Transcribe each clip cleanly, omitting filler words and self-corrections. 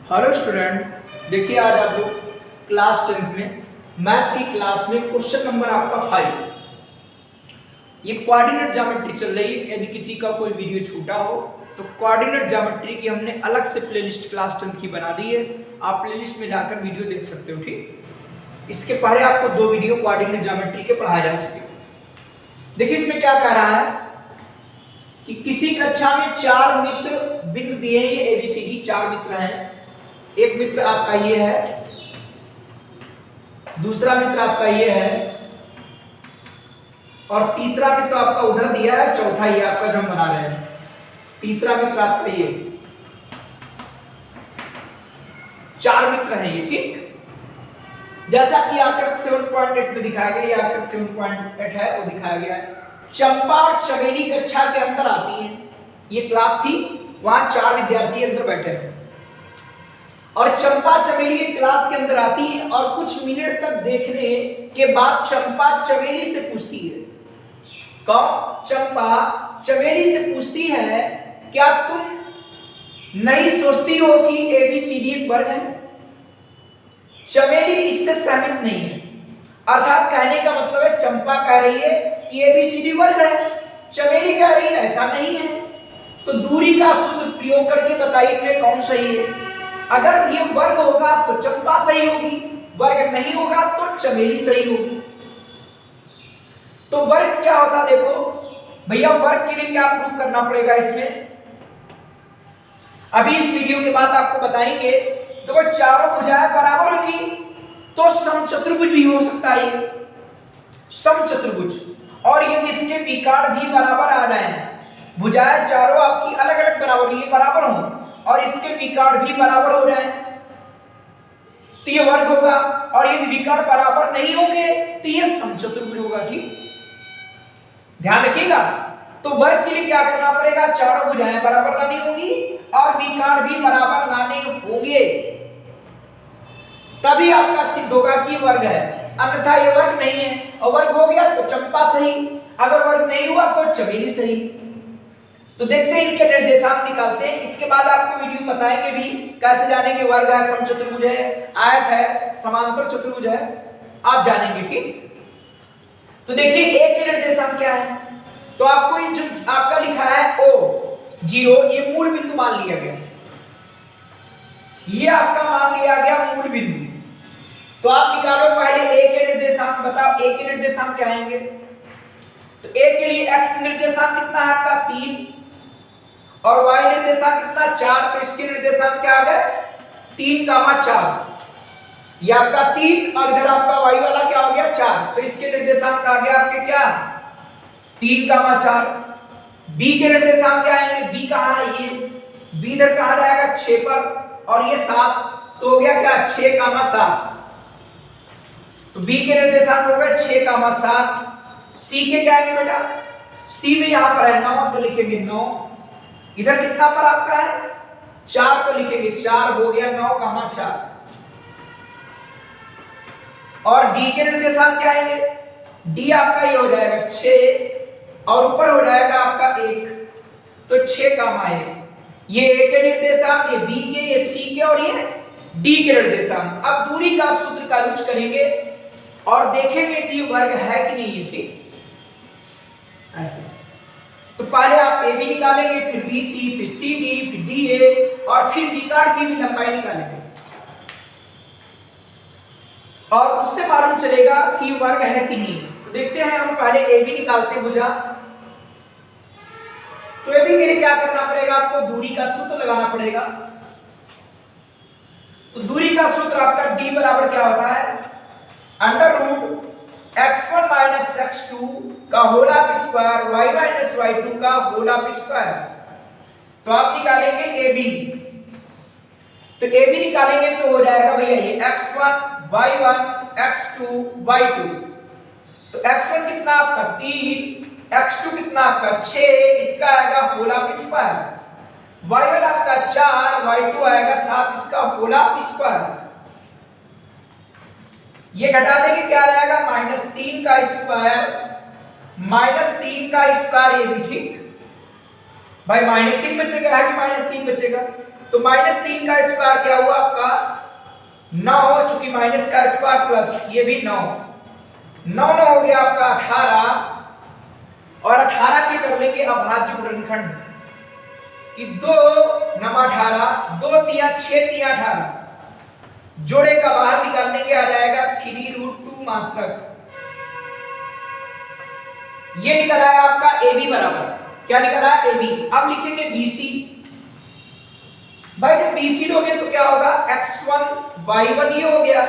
Hello student, देखिए आज आपको क्लास 10th में मैथ की क्लास में क्वेश्चन नंबर आपका 5 ये कोऑर्डिनेट ज्योमेट्री चल रही है। यदि किसी का कोई वीडियो छूटा हो तो कोऑर्डिनेट ज्योमेट्री की हमने अलग से प्लेलिस्ट क्लास 10th की बना दी है, आप प्लेलिस्ट में जाकर वीडियो देख सकते हो। ठीक, इसके पहले आपको 2 वीडियो कोऑर्डिनेट ज्योमेट्री के पढ़ाए जा सके। देखिए इसमें क्या कह रहा है कि किसी कक्षा में 4 मित्र बिंदु दिए हैं, ये ABCD 4 मित्र हैं। एक मित्र आपका ये है, दूसरा मित्र आपका ये है और तीसरा मित्र आपका उधर दिया है, चौथा ये आपका जो हम बना रहे हैं। तीसरा मित्र आपका ये 4 मित्र हैं ये। ठीक, जैसा कि आकृति 7.8 में दिखाया गया, ये आकृति 7.8 है वो दिखाया गया है। चंपा और चमेली कक्षा के अंदर आती है, ये क्लास थी, वहां 4 विद्यार्थी अंदर बैठे हैं और चंपा चमेली की क्लास के अंदर आती है और कुछ मिनट तक देखने के बाद चंपा चमेली से पूछती है। कौन? चंपा चमेली से पूछती है, क्या तुम नहीं सोचती हो कि ABCD एक वर्ग है? चमेली इससे सहमत नहीं है, अर्थात कहने का मतलब है चंपा कह रही है कि ABCD वर्ग है, चमेली कह रही है ऐसा नहीं है। तो दूरी का सूत्र प्रयोग करके बताइए इनमें कौन सही है। अगर ये वर्ग होगा तो चंपा सही होगी, वर्ग नहीं होगा तो चमेली सही होगी। तो वर्ग क्या होता है देखो भैया, वर्ग के लिए क्या प्रूव करना पड़ेगा इसमें, अभी इस वीडियो के बाद आपको बताएंगे। तो वो चारों भुजाएं बराबर होगी तो समचतुर्भुज भी हो सकता है, समचतुर्भुज। और यदि इसके विकर्ण भी बराबर आ जाए, भुजाएं चारों आपकी अलग अलग बराबर, ये बराबर हो और इसके विकर्ण भी बराबर हो जाए तो ये वर्ग होगा, और यदि विकर्ण बराबर नहीं होंगे तो ये समचतुर्भुज होगा। ठीक, ध्यान रखिएगा। तो वर्ग के लिए क्या करना पड़ेगा, चारों भुजाएं बराबर लानी होगी और विकर्ण भी बराबर लाने होंगे, तभी आपका सिद्ध होगा कि वर्ग है, अन्यथा ये वर्ग नहीं है। और वर्ग हो गया तो चंपा सही, अगर वर्ग नहीं हुआ तो चमेली सही। तो देखते हैं इनके निर्देशांक निकालते हैं, इसके बाद आपको वीडियो बताएंगे भी कैसे जानेंगे वर्ग है, समचतुर्भुज है, आयत है, समांतर चतुर्भुज है, आप जानेंगे। ठीक, तो देखिए ए के निर्देशांक क्या है, तो आपको ये जो आपका लिखा है O0, ये मूल बिंदु मान लिया गया, ये आपका मान लिया गया मूल बिंदु। तो आप निकालो पहले ए के निर्देशांक, बताओ ए के निर्देशांक क्या आएंगे। तो ए के लिए x निर्देशांक कितना है आपका 3 और y निर्देशांक कितना 4, तो इसके निर्देशांक क्या आ गए 3, 4। ये आपका 3 और इधर आपका y वाला क्या हो गया 4, तो इसके निर्देशांक आ गया आपके क्या 3, 4। b के निर्देशांक क्या आएंगे, b कहां है, ये b इधर कहां रहेगा 6 पर और ये 7, तो हो गया क्या 6, 7। तो b के निर्देशांक हो गए 6, 7। c के क्या आएंगे बेटा, c में यहां पर है 9, तो लिखेंगे 9। इधर कितना पर आपका है 4, तो लिखेंगे 4, हो गया 9, 4। और d के निर्देशांक क्या आएंगे, d आपका ये हो जाएगा 6 और ऊपर हो जाएगा आपका 1, तो 6, 1। ये a के निर्देशांक, ये b के, ये c के और ये d के निर्देशांक। अब दूरी का सूत्र का यूज करेंगे और देखेंगे कि वर्ग है कि नहीं है। ठीक, ऐसे तो पहले आप AB निकालेंगे, फिर BC, फिर CD, फिर DA और फिर विकर्ण की भी लंबाई निकालेंगे और उससे मालूम चलेगा कि वर्ग है कि नहीं। तो देखते हैं, हम पहले AB निकालते हैं भुजा। तो AB के लिए क्या करना पड़ेगा, आपको दूरी का सूत्र लगाना पड़ेगा। तो दूरी का सूत्र आपका D बराबर क्या होता है, √x1 - x2 का होल स्क्वायर y - y2 का होल स्क्वायर। तो आप निकालेंगे AB, तो AB निकालेंगे तो हो जाएगा भैया ये x1 y1 x2 y2। तो x1 कितना आपका 3, x2 कितना आपका 6, इसका आएगा होल स्क्वायर, y1 आपका 4, y2 आएगा 7, इसका होल स्क्वायर। ये घटा देंगे क्या रहेगा -3 का स्क्वायर, -3 का स्क्वायर, ये भी ठीक भाई -3 बचेगा है कि -3 बचेगा, तो -3 का स्क्वायर क्या हुआ आपका 9, चूंकि माइनस का स्क्वायर प्लस ये भी 9, 9 9 हो गया आपका 18, और 18 के कर लेंगे अभाज्य गुणनखंड कि 2 नमा 18, 2 तिया 6 तिया 18, जोड़े का बाहर निकालने के आ जाएगा 3√2 मात्रक। ये निकला है आपका AB बराबर, क्या निकला है AB। अब लिखेंगे BC, भाई जब BC लोगे तो क्या होगा x1 y1 ये हो गया,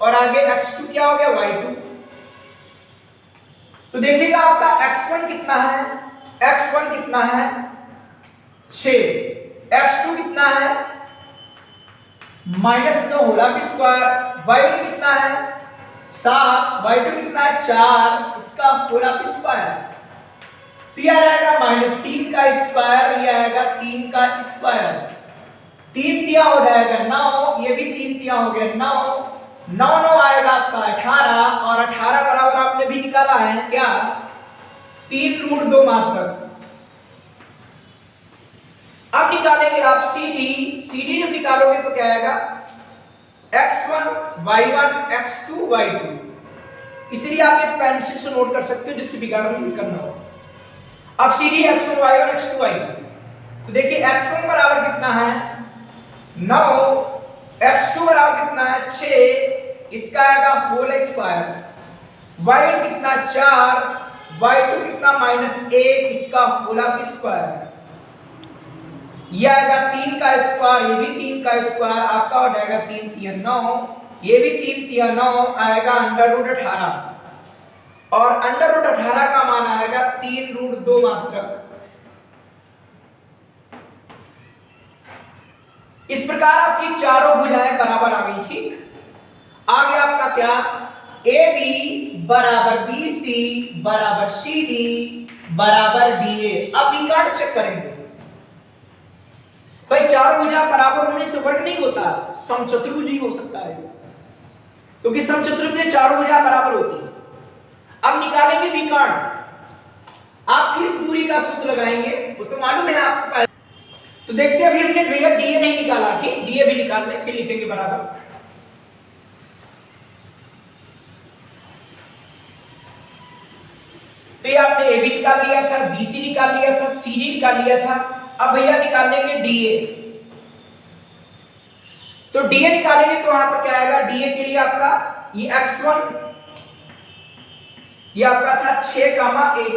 और आगे x2 क्या हो गया y2। तो देखिएगा आपका x1 कितना है, x1 कितना है 6, x2 कितना है -9 होला का स्क्वायर, y1 कितना है 7, y2 कितना है 4, इसका होला का स्क्वायर। तो यह आएगा -3 का स्क्वायर, ये आएगा 3 का स्क्वायर, 3 तिया हो जाएगा 9, ये भी 3 तिया हो गया 9, 9 9 आएगा आपका 18, और 18 बराबर आपने भी निकाला है क्या 3√2 मात्रक। अब निकालेंगे आप CD जब निकालोगे तो क्या आएगा x1 y1 x2 y2, इसलिए आप ये पेंसिल से नोट कर सकते हो जिससे बिगाड़ नहीं करना हो। अब CD x1 y1 x2 y2, तो देखिए x1 बराबर कितना है 9, x2 बराबर कितना है 6, इसका आएगा होल स्क्वायर, y1 कितना 4, y2 कितना -1, इसका होल स्क्वायर, ये आएगा 3 का स्क्वायर, ये भी 3 का स्क्वायर, आपका हो जाएगा 3 तिया 9, ये भी 3 तिया 9 आएगा √18, और √18 का मान आएगा 3√2 मात्रक। इस प्रकार आपकी चारों भुजाएं बराबर आ गई, ठीक। आगे आपका क्या AB बराबर BC बराबर CD बराबर DA। अब निकाल चेक करेंगे भाई, चारों भुजा बराबर होने से वर्ग नहीं होता, समचतुर्भुज ही हो सकता है, क्योंकि समचतुर्भुज में चारों भुजा बराबर होती है। अब निकालेंगे विकर्ण, आप फिर दूरी का सूत्र लगाएंगे, वो तो मालूम है आपको। तो देखते हैं, अभी हमने भैया DA नहीं निकाला, ठीक, DA भी निकाल लें, फिर लिखेंगे बराबर। तो ये आपने AB निकाल लिया था, BC निकाल लिया था, CD निकाल लिया था। अब भैया निकाल लेंगे DA, तो DA निकालेंगे तो वहां पर क्या आएगा, DA के लिए आपका ये x1 ये आपका था 6,1,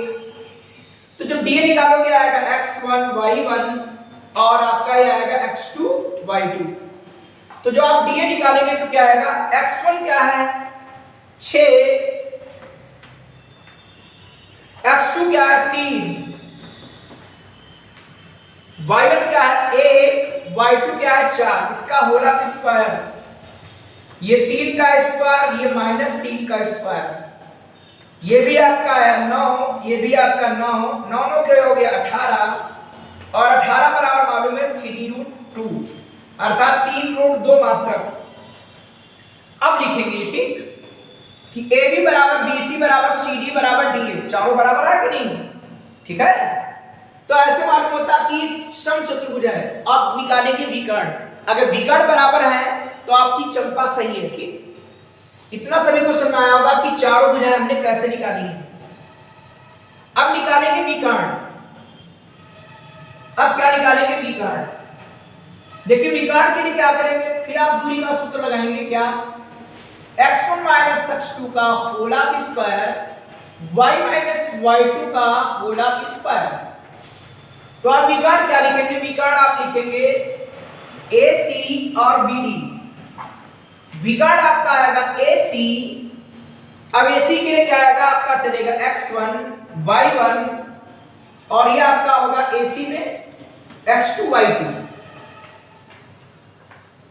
तो जब DA निकालोगे आएगा x1 y1, और आपका ये आएगा x2 y2। तो जो आप DA निकालेंगे तो क्या आएगा, x1 क्या है 6, x2 क्या है 3, y1 क्या है 1, y2 क्या है 4, इसका होल स्क्वायर, ये 3 का स्क्वायर, ये -3 का स्क्वायर, ये भी आपका है 9, ये भी आपका 9 9 9 के हो गया 18, और 18 बराबर मालूम है 3√2, अर्थात 3√2 मात्रक। अब लिखेंगे, ठीक, कि AB बराबर BC बराबर CD बराबर DA, चारों बराबर है कि नहीं, ठीक है। तो ऐसे मालूम होता कि समचतुर्भुज है। अब निकालेंगे विकर्ण, अगर विकर्ण बराबर है तो आपकी चंपा सही है, ठीक। इतना सभी को समझ आया होगा कि चारों भुजाएं हमने कैसे निकाली है। अब निकालेंगे विकर्ण, अब क्या निकालेंगे विकर्ण, देखिए विकर्ण के लिए क्या करेंगे, फिर आप दूरी का सूत्र लगाएंगे, क्या x1 x2 का होल स्क्वायर, y y2 का होल स्क्वायर। तो आप विकर्ण क्या लिखेंगे, विकर्ण आप लिखेंगे AC और BD, विकर्ण आपका आएगा AC। अब AC के लिए क्या आएगा आपका, चलेगा x1 y1, और ये आपका होगा AC में x2 y2,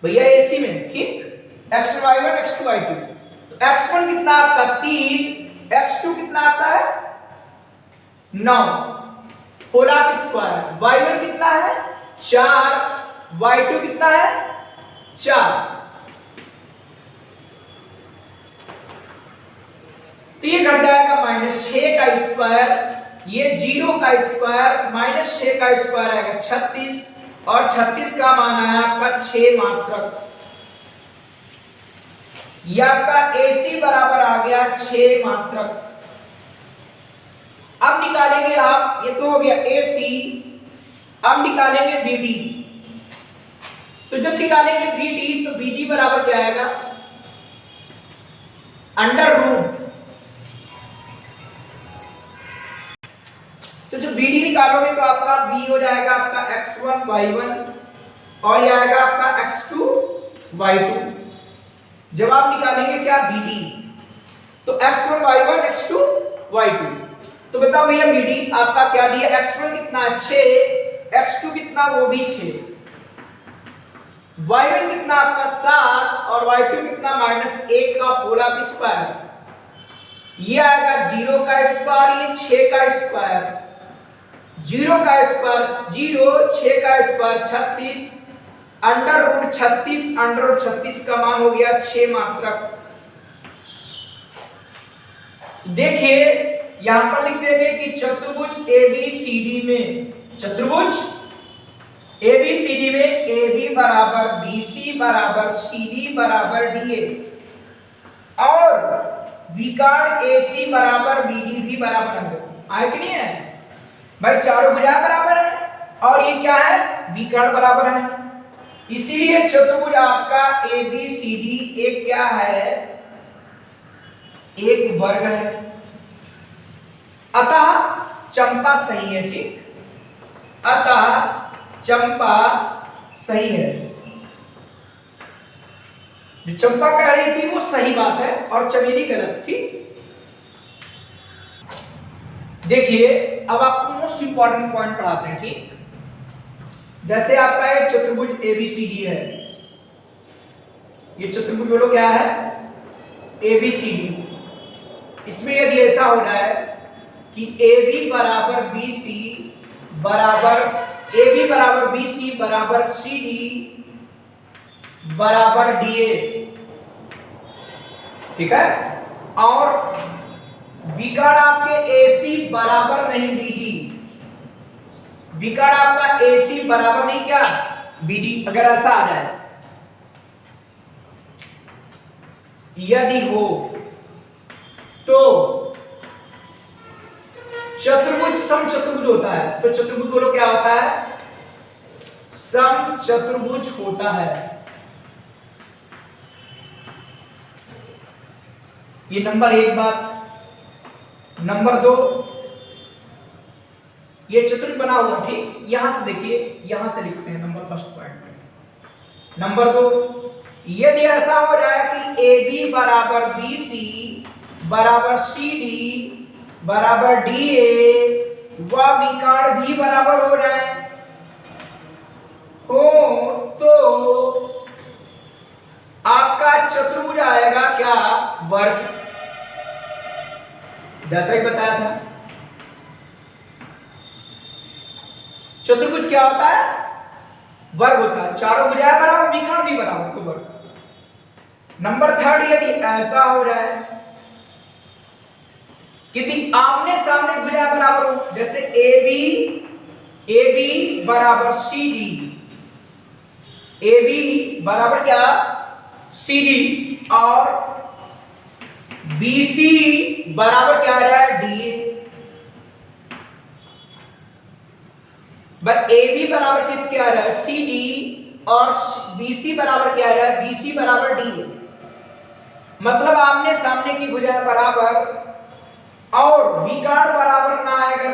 भैया AC में, ठीक, x1 y1 x2 y2। तो x1 कितना आपका 3, x2 कितना आपका है 9, होल स्क्वायर, y1 कितना है 4, y2 कितना है 4। तो ये घट जाएगा -6 का स्क्वायर, ये 0 का स्क्वायर, -6 का स्क्वायर आएगा 36, और 36 का मान आया आपका 6 मात्रक। ये आपका AC बराबर आ गया 6 मात्रक। अब निकालेंगे आप, ये तो हो गया AC, अब निकालेंगे BD। तो जब निकालेंगे BD तो BD बराबर क्या आएगा, अंडर रूट। तो जब BD निकालोगे तो आपका B हो जाएगा आपका x1 y1 और ये आएगा आपका x2 y2। जब आप निकालेंगे क्या BD तो x1 y1 x2 y2। तो बताओ भैया BD आपका क्या दिया, x1 कितना है 6, x2 कितना वो भी 6, y1 कितना आपका 7 और y2 कितना -1 का होल स्क्वायर। ये आएगा 0 का स्क्वायर, ये 6 का स्क्वायर, 0 का स्क्वायर 0, 6 का square 36, under root 36, under root 36 का मान हो गया 6 मात्रक। देखिए यहां पर लिख देंगे कि चतुर्भुज ABCD में, चतुर्भुज ABCD में AB बराबर BC बराबर CD बराबर DA और विकर्ण AC बराबर BD भी बराबर है। आए कि नहीं है भाई, चारों भुजाएं बराबर है और ये क्या है, विकर्ण बराबर है। इसीलिए चतुर्भुज आपका ABCD एक क्या है, एक वर्ग है। अतः चंपा सही है, ठीक, अतः चंपा सही है। जो चंपा कह रही थी वो सही बात है और चमेली गलत थी। देखिए अब आपको मोस्ट इंपॉर्टेंट पॉइंट पढ़ाते हैं, ठीक। जैसे आपका एक चतुर्भुज ABCD है, ये चतुर्भुज बोलो क्या है, ABCD। इसमें यदि ऐसा हो रहा है कि AB बराबर BC बराबर CD बराबर DA, ठीक है, और विकर्ण आपके AC बराबर नहीं BD, विकर्ण आपका AC बराबर नहीं क्या BD। अगर ऐसा आ जाए, यदि हो तो चतुर्भुज समचतुर्भुज होता है। तो चतुर्भुज बोलो क्या होता है, समचतुर्भुज होता है। ये नंबर 1 बात। नंबर 2, ये चतुर्भुज बना हुआ, ठीक, यहां से देखिए, यहां से लिखते हैं नंबर फर्स्ट पॉइंट में। नंबर 2, यदि ऐसा हो जाए कि AB बराबर BC बराबर CD बराबर DA व विकर्ण भी बराबर हो जाए हो, तो आपका चतुर्भुज आएगा क्या, वर्ग। जैसा ही बताया था, चतुर्भुज क्या होता है, वर्ग होता है। चारों भुजाएं बराबर, विकर्ण भी बराबर, तो वर्ग। नंबर 3, यदि ऐसा हो रहा है कि आमने सामने भुजाएं बराबर हो, जैसे AB बराबर CD, AB बराबर क्या CD और BC बराबर क्या आ रहा है DA। भाई AB बराबर किसके आ रहा है CD और BC बराबर क्या आ रहा है BC बराबर DA। मतलब आमने सामने की भुजाएं बराबर और विकर्ण बराबर ना आए अगर,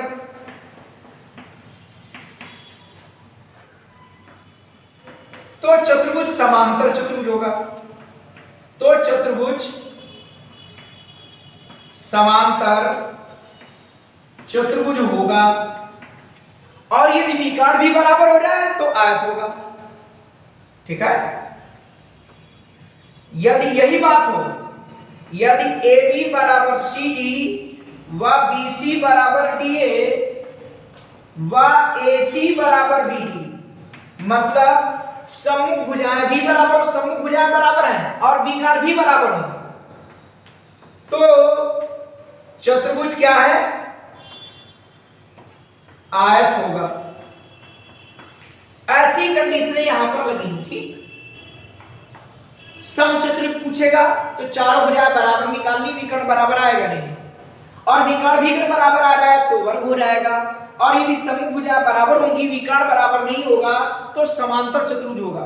तो चतुर्भुज समांतर चतुर्भुज होगा। तो चतुर्भुज समांतर चतुर्भुज होगा और यदि विकर्ण भी बराबर हो रहा है तो आयत होगा, ठीक है। यदि यही बात हो, यदि AB बराबर CD व BC बराबर DA व AC बराबर BD, मतलब सम्मुख भुजाएं भी बराबर और सम्मुख भुजाएं बराबर हैं और विकर्ण भी बराबर हो, तो चतुर्भुज क्या है, आयत होगा। ऐसी कंडीशन यहां पर लगी, ठीक। समचतुर्भुज पूछेगा तो चारों भुजाएं बराबर निकालनी, विकर्ण बराबर आएगा नहीं, और विकर्ण भी अगर बराबर आ जाए तो वर्ग हो जाएगा, और यदि समभुजाएं बराबर होंगी, विकर्ण बराबर नहीं होगा तो समांतर चतुर्भुज होगा,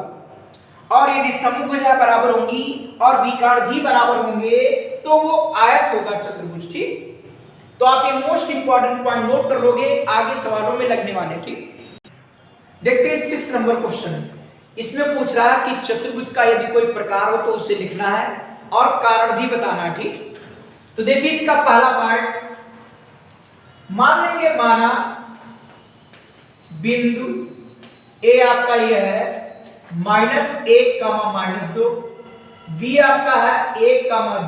और यदि समभुजाएं बराबर होंगी और विकर्ण भी बराबर होंगे तो वो आयत होगा चतुर्भुज, ठीक। तो आप ये मोस्ट इंपॉर्टेंट पॉइंट नोट कर लोगे, आगे सवालों में लगने वाले, ठीक। देखते हैं 6 नंबर क्वेश्चन। इसमें पूछ रहा है कि चतुर्भुज का यदि कोई प्रकार हो तो उसे लिखना है और कारण भी बताना है, ठीक। तो देखिए इसका पहला पार्ट, मान लेंगे माना बिंदु ए आपका यह है -1, -2, बी आपका है 1,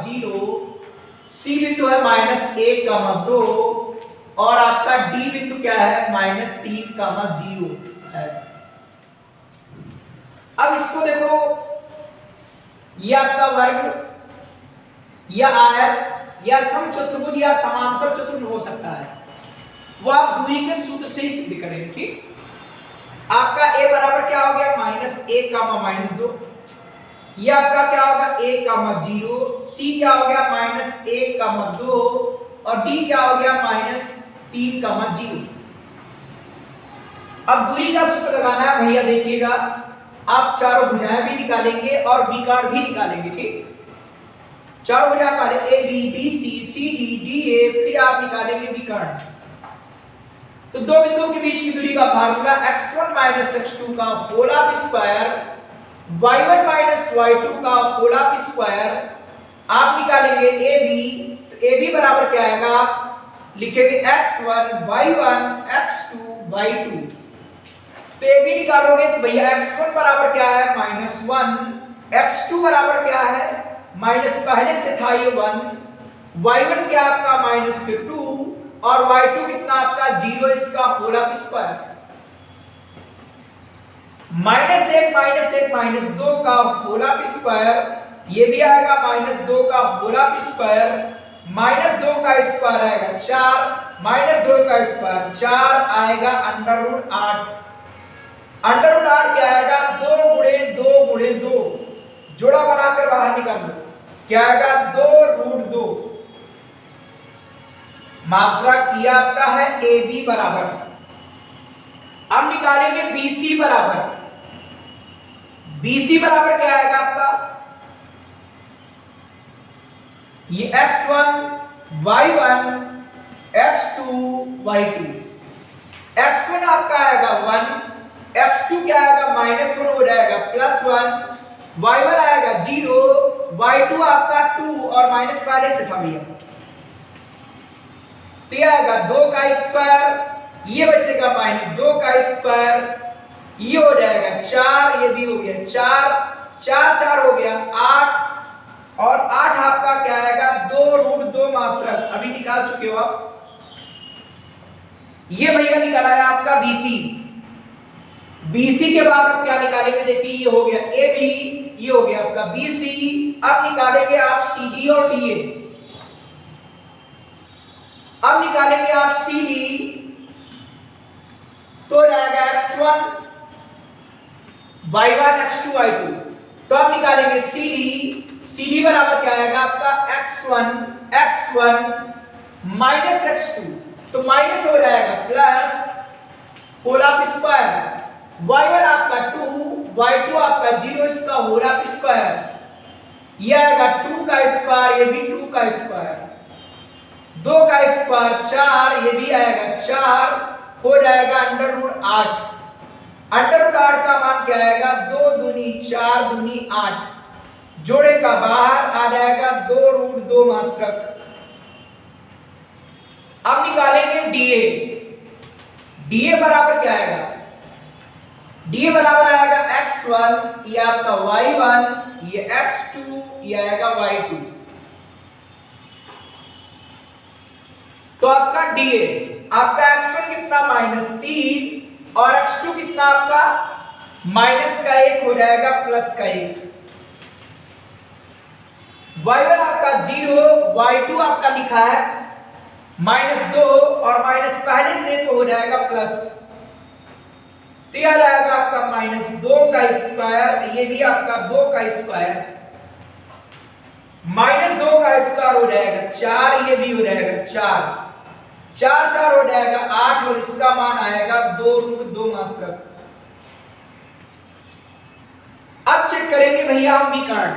0, सी बिंदु है -1, 2, और आपका डी बिंदु क्या है -3, 0 है। अब इसको देखो, ये आपका वर्ग या आयत या समचतुर्भुज या समांतर चतुर्भुज हो सकता है, वो आप दूरी के सूत्र से ही सिद्ध करेंगे, ठीक। आपका a बराबर क्या हो गया -1, -2, ये आपका क्या होगा 1, 0, c क्या हो गया -1, 2, और d क्या हो गया -3, 0। अब दूरी का सूत्र लगाना है भैया, देखिएगा आप चारों भुजाएं भी निकालेंगे और विकर्ण भी निकालेंगे, ठीक। चारों भुजाएं निकालें A B, B C, C D, D A, फिर आप निकालेंगे विकर्ण। तो दो बिंदुओं के बीच की दूरी का फार्मूला x1 - x2 का होल स्क्वायर, y1 - y2 का होल स्क्वायर, आप निकालेंगे ए बी। तो ए बी बराबर क्या आएगा, आप लिखेंगे x1 y1 x2 y2। तो ए बी निकालोगे तो भैया x1 बराबर क्या है -1, x2 बराबर क्या है माइनस, पहले से था ये 1, y1 क्या आपका -2, और y2 कितना आपका 0, इसका होल स्क्वायर। -1 - 2 का होल स्क्वायर, ये भी आएगा -2 का होल स्क्वायर, -2 का स्क्वायर आएगा 4, -2 का स्क्वायर 4 आएगा √8। √8 क्या आएगा 2 गुणे 2 गुणे 2, जोड़ा बनाकर बाहर निकाल दो, क्या आएगा 2√2। मात्रा किया आपका है ए बी बराबर। अब निकालेंगे BC बराबर, BC बराबर क्या आएगा आपका, ये x1 y1 x2 y2। x1 आपका आएगा 1, x2 क्या आएगा -1 हो जाएगा +1, y1 आएगा 0, y2 आपका 2 और माइनस पहले से था भैया, तो ये आएगा 2 का स्क्वायर, ये बचेगा -2 का स्क्वायर, ये हो जाएगा 4, ये भी हो गया 4, 4 4 हो गया 8, और 8 आपका क्या आएगा 2√2 मात्रक, अभी निकाल चुके हो आप। ये भैया निकाला है आपका BC। BC के बाद अब क्या निकालेंगे, देखिए ये हो गया AB, ये हो गया आपका BC। अब निकालेंगे आप CD और DA। अब निकालेंगे आप CD, तो रहेगा x1 y1 x2 y2। तो अब निकालेंगे CD बराबर क्या आएगा आपका x1 -x2, तो माइनस हो जाएगा प्लस होल स्क्वायर, y1 आपका 2, y2 आपका 0, इसका होल स्क्वायर, ये आएगा 2 का स्क्वायर, ये भी 2 का स्क्वायर, 2 का स्क्वायर 4, ये भी आएगा 4, हो जाएगा √8। √8 का मान क्या आएगा 2 दूनी 4 दूनी 8, जोड़े का बाहर आ जाएगा 2√2 मात्रक। अब निकालेंगे DA बराबर क्या आएगा, DA बराबर आएगा x1, ये आपका y1, ये x2, ये आएगा y2। तो आपका DA, आपका x1 कितना -3 और x2 कितना आपका -1 हो जाएगा +1। y1 आपका 0, y2 आपका लिखा है -2 और माइनस पहले से तो हो जाएगा प्लस। तो यह रहेगा आपका -2 का स्क्वायर, ये भी आपका 2 का स्क्वायर, -2 का स्क्वायर हो जाएगा 4, ये भी हो जाएगा 4, 4 4 हो जाएगा 8 और इसका मान आएगा 2√2 मात्रक। अब चेक करेंगे भैया हम विकर्ण,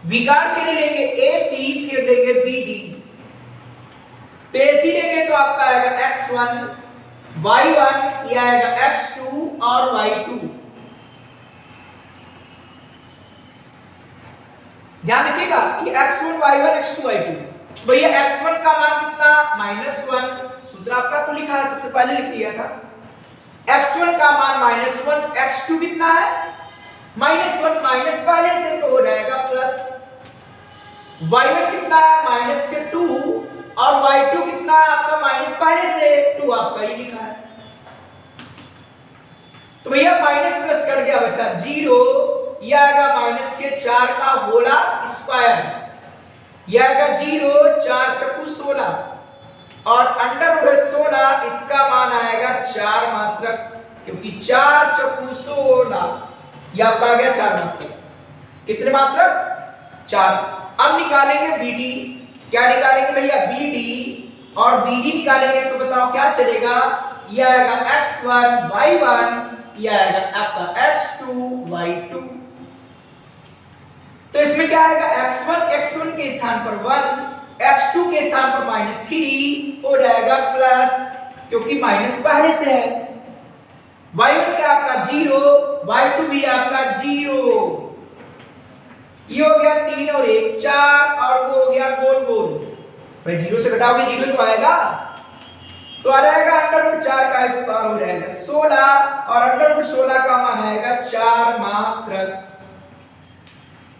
विकर्ण के लिए लेंगे AC फिर लेंगे BD। तो AC लेंगे तो आपका आएगा x1 y1, ये आएगा x2 और y2। ध्यान रखिएगा ये x1 y1 x2 y2। भैया x1 का मान कितना -1, सूत्र आपका तो लिखा है, सबसे पहले लिख लिया था। x1 का मान -1, x2 कितना है -1, माइनस पहले से तो हो जाएगा प्लस, y1 कितना है -2 और y2 कितना है आपका माइनस पहले से 2, आपका ये लिखा है। तो भैया माइनस प्लस कट गया बच्चा 0, ये आएगा -4 का होला स्क्वायर, ये आएगा 0, 4 चक्कू 16 और √16, इसका मान आएगा 4 मात्रक, क्योंकि 4 चक्कू 16, ये आपका आ गया 4 मात्रक। कितने मात्रक 4। अब निकालेंगे BD, क्या निकालेंगे भैया BD, और BD निकालेंगे तो बताओ क्या चलेगा, ये आएगा x1 y1, ये आएगा आपका x2 y2। तो इसमें क्या आएगा x1 के स्थान पर 1, x2 के स्थान पर -3 हो जाएगा प्लस, क्योंकि माइनस पहले से है, y1 क्या आपका 0, y2 भी आपका 0, ये हो गया 3 और 1 4 और वो हो गया गोल गोल, भाई 0 से घटाओगे 0 तो आएगा, तो आ जाएगा √4 का स्क्वायर हो जाएगा 16 और √16 का मान आएगा 4 मात्रक।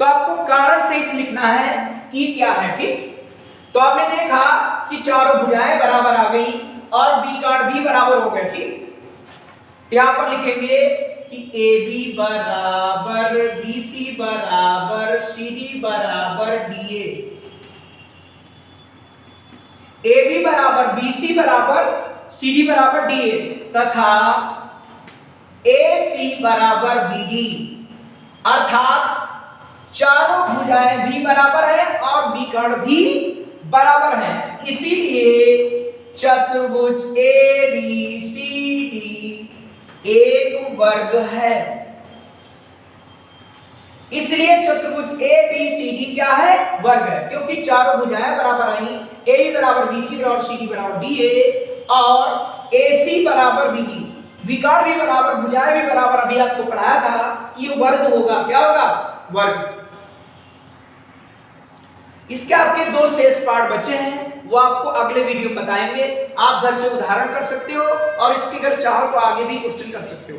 तो आपको कारण सहित लिखना है कि क्या है, ठीक। तो आपने देखा कि चारों भुजाएं बराबर आ गई और विकर्ण भी बराबर हो गए, ठीक। तो यहां पर लिखेंगे कि AB बराबर BC बराबर CD बराबर DA, AB बराबर BC बराबर CD बराबर DA तथा AC बराबर BD, अर्थात चारों भुजाएं भी बराबर हैं और विकर्ण भी बराबर हैं, इसीलिए चतुर्भुज ABCD एक वर्ग है। इसलिए चतुर्भुज ABCD क्या है, वर्ग है, क्योंकि चारों भुजाएं बराबर आई, AB बराबर BC बराबर CD बराबर DA और AC बराबर BD, विकर्ण भी बराबर, भुजाएं भी बराबर। अभी आपको पढ़ाया था कि ये वर्ग होगा, क्या होगा, वर्ग। इसके आपके 2 शेष पार्ट बचे हैं, वो आपको अगले वीडियो में बताएंगे। आप घर से उदाहरण कर सकते हो और इसके अगर चाहो तो आगे भी क्वेश्चन कर सकते हो।